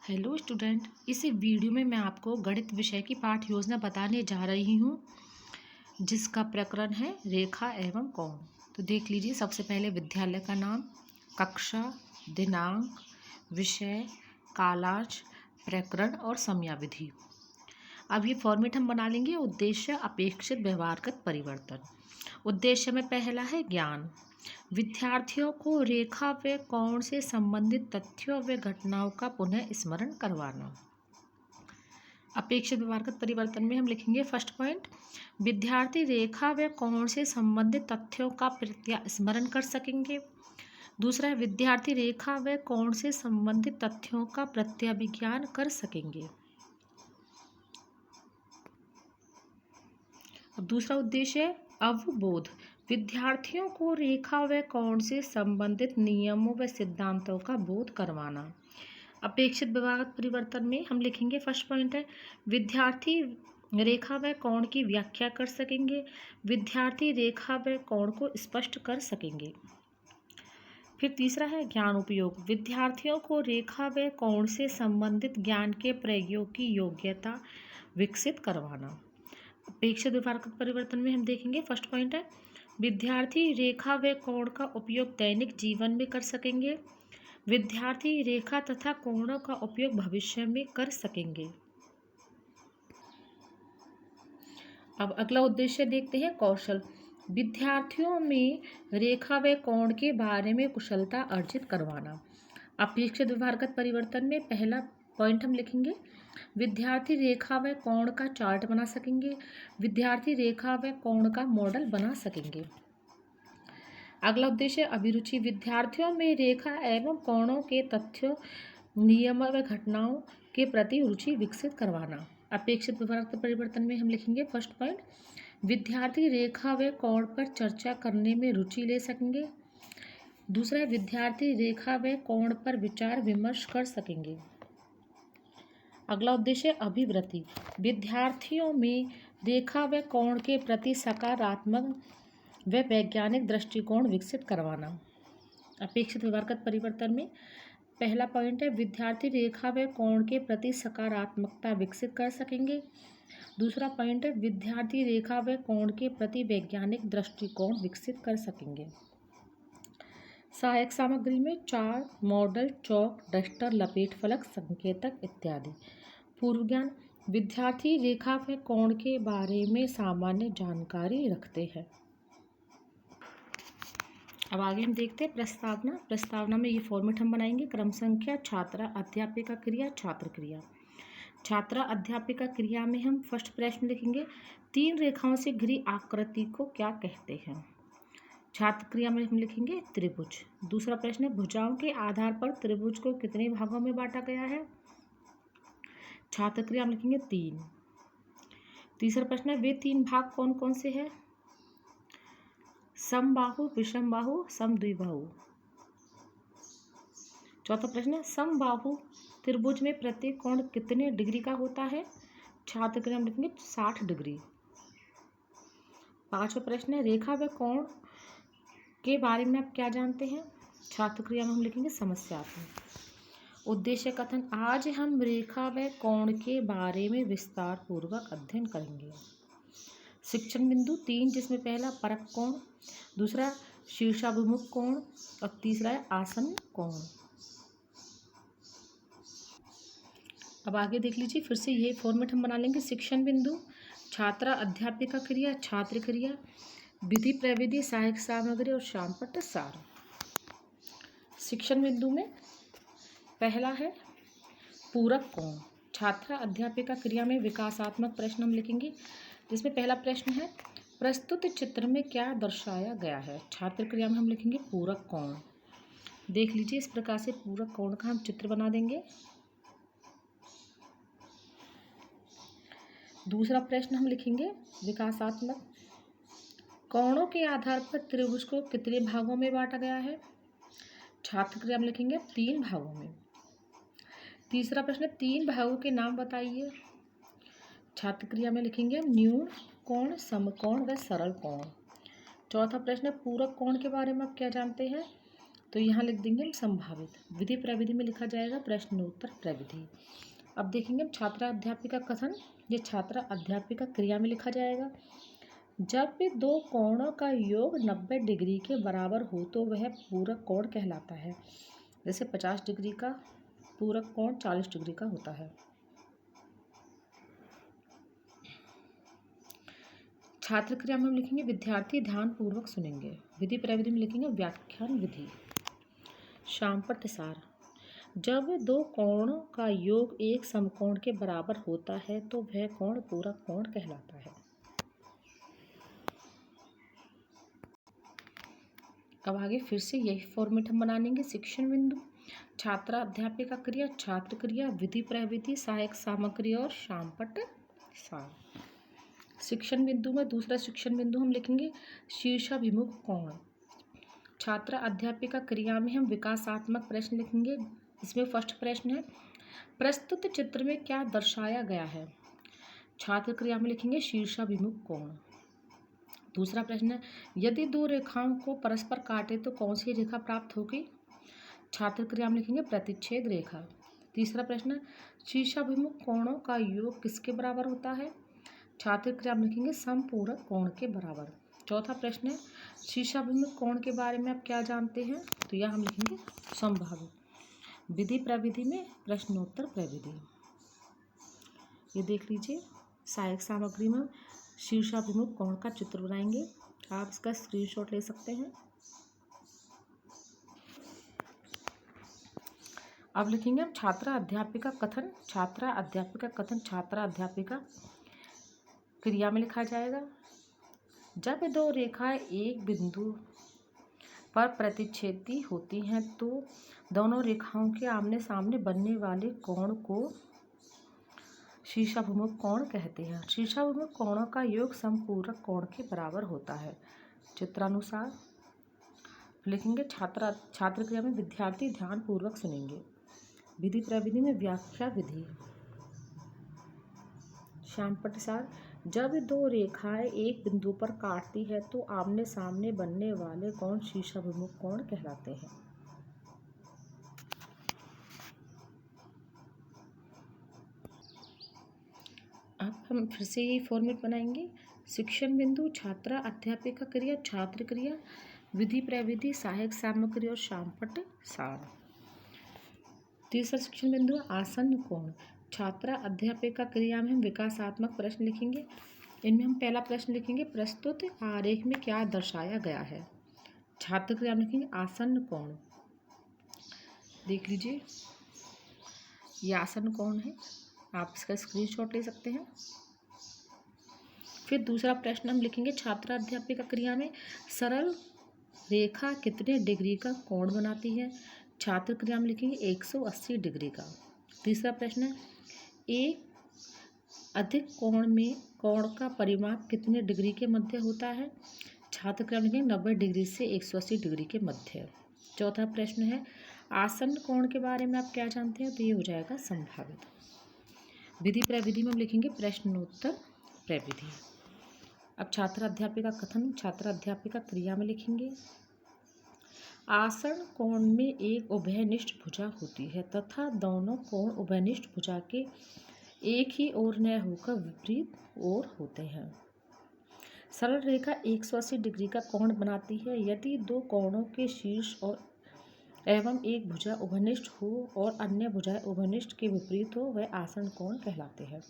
Hello student, इस video में मैं आपको गणित विषय की पाठ योजना बताने जा रही हूँ जिसका प्रकरण है रेखा एवं कोण। तो देख लीजिए, सबसे पहले विद्यालय का नाम, कक्षा, दिनांक, विषय, कालांश, प्रकरण और समयाविधि। अब ये फॉर्मेट हम बना लेंगे। उद्देश्य, अपेक्षित व्यवहारगत परिवर्तन। उद्देश्य में पहला है ज्ञान। विद्यार्थियों को रेखा व कोण से संबंधित तथ्यों व घटनाओं का पुनः स्मरण करवाना। अपेक्षित व्यवहारगत परिवर्तन में हम लिखेंगे फर्स्ट पॉइंट, विद्यार्थी रेखा व कोण से संबंधित तथ्यों का स्मरण कर सकेंगे। दूसरा है, विद्यार्थी रेखा व कोण से संबंधित तथ्यों का प्रत्याभिज्ञान कर सकेंगे। अब दूसरा उद्देश्य है अवबोध। विद्यार्थियों को रेखा व कोण से संबंधित नियमों व सिद्धांतों का बोध करवाना। अपेक्षित व्यवहारगत परिवर्तन में हम लिखेंगे फर्स्ट पॉइंट है, विद्यार्थी रेखा व कोण की व्याख्या कर सकेंगे। विद्यार्थी रेखा व कोण को स्पष्ट कर सकेंगे। फिर तीसरा है ज्ञान उपयोग। विद्यार्थियों को रेखा व कोण से संबंधित ज्ञान के प्रयोग की योग्यता विकसित करवाना। अपेक्षित व्यवहारगत परिवर्तन में हम देखेंगे फर्स्ट पॉइंट है, विद्यार्थी रेखा व कोण का उपयोग दैनिक जीवन में कर सकेंगे। विद्यार्थी रेखा तथा कोणों का उपयोग भविष्य में कर सकेंगे। अब अगला उद्देश्य देखते हैं कौशल। विद्यार्थियों में रेखा व कोण के बारे में कुशलता अर्जित करवाना। अपेक्षित व्यवहारगत परिवर्तन में पहला पॉइंट हम लिखेंगे, विद्यार्थी रेखा व कोण का चार्ट बना सकेंगे। विद्यार्थी रेखा व कोण का मॉडल बना सकेंगे। अगला उद्देश्य अभिरुचि। विद्यार्थियों में रेखा एवं कोणों के तथ्यों, नियमों व घटनाओं के प्रति रुचि विकसित करवाना। अपेक्षित व्यवहारगत परिवर्तन में हम लिखेंगे फर्स्ट पॉइंट, विद्यार्थी रेखा व कोण पर चर्चा करने में रुचि ले सकेंगे। दूसरा है, विद्यार्थी रेखा व कोण पर विचार विमर्श कर सकेंगे। अगला उद्देश्य अभिवृत्ति। विद्यार्थियों में रेखा व कोण के प्रति सकारात्मक व वैज्ञानिक दृष्टिकोण विकसित करवाना। अपेक्षित व्यवहारगत परिवर्तन में पहला पॉइंट है, विद्यार्थी रेखा व कोण के प्रति सकारात्मकता विकसित कर सकेंगे। दूसरा पॉइंट है, विद्यार्थी रेखा व कोण के प्रति वैज्ञानिक दृष्टिकोण विकसित कर सकेंगे। सहायक सामग्री में चार्ट, मॉडल, चौक, डस्टर, लपेट फलक, संकेतक इत्यादि। पूर्व ज्ञान। विद्यार्थी रेखा व कोण के बारे में सामान्य जानकारी रखते हैं। अब आगे हम देखते हैं प्रस्तावना। प्रस्तावना में ये फॉर्मेट हम बनाएंगे, क्रम संख्या, छात्रा, अध्यापिका क्रिया, छात्र क्रिया। छात्रा अध्यापिका क्रिया में हम फर्स्ट प्रश्न लिखेंगे, तीन रेखाओं से घिरी आकृति को क्या कहते हैं। छात्र क्रिया में हम लिखेंगे त्रिभुज। दूसरा प्रश्न है, भुजाओं के आधार पर त्रिभुज को कितने भागों में बांटा गया है। छात्र क्रिया में लिखेंगे 3। तीसरा प्रश्न है, वे तीन भाग कौन कौन से हैं। समबाहु, विषमबाहु, समद्विबाहु। चौथा प्रश्न है, समबाहु त्रिभुज में प्रत्येक कोण कितने डिग्री का होता है। छात्र क्रिया में लिखेंगे 60 डिग्री। पांचवा प्रश्न है, रेखा व कोण के बारे में आप क्या जानते हैं। छात्र क्रिया में हम लिखेंगे समस्यात्मक। उद्देश्य कथन, आज हम रेखा व कोण के बारे में विस्तार पूर्वक अध्ययन करेंगे। शिक्षण बिंदु 3, जिसमें पहला परक कोण, दूसरा शीर्षाभिमुख कोण और तीसरा है आसन्न कोण। अब आगे देख लीजिए, फिर से ये फॉर्मेट हम बना लेंगे। शिक्षण बिंदु, छात्रा अध्यापिका क्रिया, छात्र क्रिया, विधि प्रविधि, सहायक सामग्री और शामपट्ट सार। शिक्षण बिंदु में पहला है पूरक कोण। छात्रा अध्यापिका क्रिया में विकासात्मक प्रश्न हम लिखेंगे, जिसमें पहला प्रश्न है, प्रस्तुत चित्र में क्या दर्शाया गया है। छात्र क्रिया में हम लिखेंगे पूरक कोण। देख लीजिए, इस प्रकार से पूरक कोण का हम चित्र बना देंगे। दूसरा प्रश्न हम लिखेंगे विकासात्मक, कोणों के आधार पर त्रिभुज को कितने भागों में बांटा गया है। छात्र क्रिया में लिखेंगे 3 भागों में। तीसरा प्रश्न, 3 भागों के नाम बताइए। छात्र क्रिया में लिखेंगे न्यून कोण, समकोण व सरल कोण। चौथा प्रश्न, पूरक कोण के बारे में आप क्या जानते हैं। तो यहाँ लिख देंगे हम संभावित। विधि प्रविधि में लिखा जाएगा प्रश्नोत्तर प्रविधि। अब देखेंगे हम छात्रा अध्यापिका कथन। ये छात्रा अध्यापिका क्रिया में लिखा जाएगा। जब दो कोणों का योग 90 डिग्री के बराबर हो तो वह पूरक कोण कहलाता है। जैसे 50 डिग्री का पूरक कोण 40 डिग्री का होता है। छात्र क्रिया में हम लिखेंगे विद्यार्थी ध्यान पूर्वक सुनेंगे। विधि प्रविधि में लिखेंगे व्याख्यान विधि। शामपट्ट सार। जब दो कोणों का योग एक समकोण के बराबर होता है तो वह कोण पूरक कोण कहलाता है। अब आगे फिर से यही फॉर्मेट हम बना लेंगे। शिक्षण बिंदु, छात्रा अध्यापिका क्रिया, छात्र क्रिया, विधि प्रविधि, सहायक सामग्री और शामपट्ट सार। शिक्षण बिंदु में दूसरा शिक्षण बिंदु हम लिखेंगे शीर्षाभिमुख कोण। छात्रा अध्यापिका क्रिया में हम विकासात्मक प्रश्न लिखेंगे। इसमें फर्स्ट प्रश्न है, प्रस्तुत चित्र में क्या दर्शाया गया है। छात्र क्रिया में लिखेंगे शीर्षाभिमुख कोण। दूसरा प्रश्न है, यदि दो रेखाओं को परस्पर काटे तो कौन सी रेखा प्राप्त होगी। छात्र क्रिया में लिखेंगे प्रतिच्छेद रेखा। तीसरा प्रश्न है, शीर्षाभिमुख कोणों का योग किसके बराबर होता है। छात्र क्रिया में लिखेंगे समपूरक कोण के बराबर। चौथा प्रश्न है, शीर्षाभिमुख कोण के बारे में आप क्या जानते हैं। तो यह हम लिखेंगे संभावित। विधि प्रविधि में प्रश्नोत्तर प्रविधि। ये देख लीजिए, सहायक सामग्री में शीर्षाभिमुख कोण का चित्र बनाएंगे। आप इसका स्क्रीनशॉट ले सकते हैं। अब लिखेंगे हम छात्रा अध्यापिका कथन। छात्रा अध्यापिका कथन छात्रा अध्यापिका क्रिया में लिखा जाएगा। जब दो रेखाएं एक बिंदु पर प्रतिच्छेदी होती हैं तो दोनों रेखाओं के आमने सामने बनने वाले कोण को शीर्षाभिमुख कोण कहते हैं। शीर्षाभिमुख कोणों का योग समपूरक कोण के बराबर होता है। चित्रानुसार लिखेंगे छात्र क्रिया में विद्यार्थी ध्यान पूर्वक सुनेंगे। विधि प्रविधि में व्याख्या विधि। शामपट्ट सार। जब दो रेखाएं एक बिंदु पर काटती है तो आमने सामने बनने वाले कोण शीर्षाभिमुख कोण कहलाते हैं। अब हम फिर से यही फॉर्मेट बनाएंगे। शिक्षण बिंदु, छात्रा अध्यापिका क्रिया, छात्र क्रिया, विधि प्रविधि, सहायक सामग्री और शामपट्ट सार। तीसरा शिक्षण बिंदु आसन्न कोण। छात्रा अध्यापिका क्रिया में हम विकासात्मक प्रश्न लिखेंगे। इनमें हम पहला प्रश्न लिखेंगे, प्रस्तुत आरेख में क्या दर्शाया गया है। छात्र क्रिया में लिखेंगे आसन्न कोण। देख लीजिए, ये आसन्न कोण है। आप इसका स्क्रीनशॉट ले सकते हैं। फिर दूसरा प्रश्न हम लिखेंगे, छात्रा अध्यापिका क्रिया में सरल रेखा कितने डिग्री का कोण बनाती है। छात्र क्रिया में लिखेंगे 180 डिग्री का। तीसरा प्रश्न है, एक अधिक कोण में कोण का परिमाप कितने डिग्री के मध्य होता है। छात्र क्रिया में लिखेंगे 90 डिग्री से 180 डिग्री के मध्य। चौथा प्रश्न है, आसन्न कोण के बारे में आप क्या जानते हैं। तो ये हो जाएगा संभावित। विधि प्रविधि में हम लिखेंगे प्रश्नोत्तर प्रविधि। अब छात्रा अध्यापिका कथन। छात्रा अध्यापिका क्रिया में लिखेंगे, आसन्न कोण में एक उभयनिष्ठ भुजा होती है तथा दोनों कोण उभयनिष्ठ भुजा के एक ही ओर न होकर विपरीत ओर होते हैं। सरल रेखा 180 डिग्री का कोण बनाती है यदि दो कोणों के शीर्ष और एवं एक भुजा उभयनिष्ठ हो और अन्य भुजाएं उभयनिष्ठ के विपरीत हो, वह आसन्न कोण कहलाते हैं।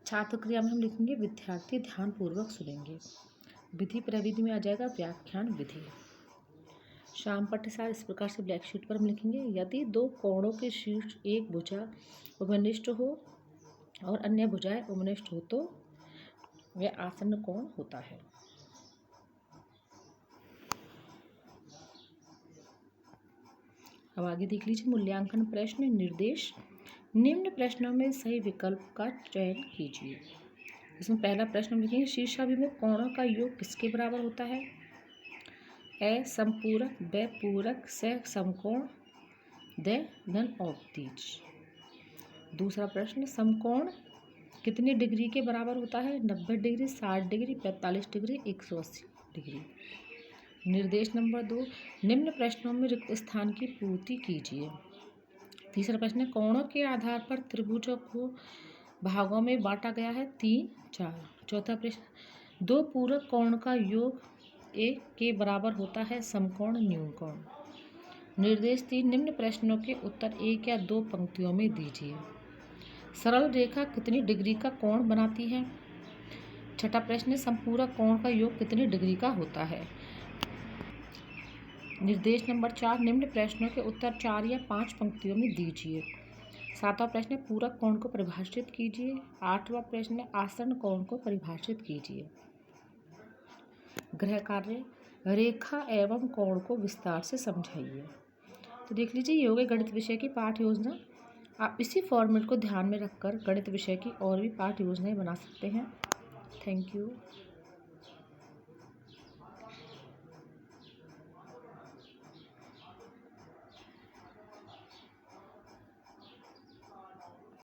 छात्र क्रिया में हम लिखेंगे विद्यार्थी ध्यान पूर्वक सुनेंगे। विधि प्रविधि में आ जाएगा व्याख्यान विधि। शामपट्ट सार इस प्रकार से ब्लैक शीट पर हम लिखेंगे, यदि दो कोणों के शीर्ष एक भुजा उभयनिष्ठ हो और अन्य भुजाएं उभयनिष्ठ हो तो वह आसन्न कोण होता है। अब आगे देख लीजिए, मूल्यांकन प्रश्न निर्देश। निम्न प्रश्नों में सही विकल्प का चयन कीजिए। इसमें पहला प्रश्न हम लिखेंगे, शीर्षाभिमुख कोणों का योग किसके बराबर होता है। ए समपूरक, ब पूरक, स समकोण, द नन ऑफ दीज। दूसरा प्रश्न, समकोण कितने डिग्री के बराबर होता है। 90 डिग्री, 60 डिग्री, 45 डिग्री, 180 डिग्री। निर्देश नंबर 2, निम्न प्रश्नों में रिक्त स्थान की पूर्ति कीजिए। तीसरा प्रश्न है, कोणों के आधार पर त्रिभुजों को भागों में बांटा गया है 3, 4। चौथा प्रश्न, दो पूरक कोण का योग एक के बराबर होता है समकोण न्यून कोण। निर्देश 3, निम्न प्रश्नों के उत्तर एक या दो पंक्तियों में दीजिए। सरल रेखा कितनी डिग्री का कोण बनाती है? छठा प्रश्न है, समपूरक कोण का योग कितनी डिग्री का होता है? निर्देश नंबर 4, निम्न प्रश्नों के उत्तर 4 या 5 पंक्तियों में दीजिए। सातवां प्रश्न है, पूरक कोण को परिभाषित कीजिए। आठवां प्रश्न है, आसन्न कोण को परिभाषित कीजिए। गृह कार्य, रेखा एवं कोण को विस्तार से समझाइए। तो देख लीजिए, ये हो गई गणित विषय की पाठ योजना। आप इसी फॉर्मेट को ध्यान में रखकर गणित विषय की और भी पाठ योजनाएं बना सकते हैं। Thank you.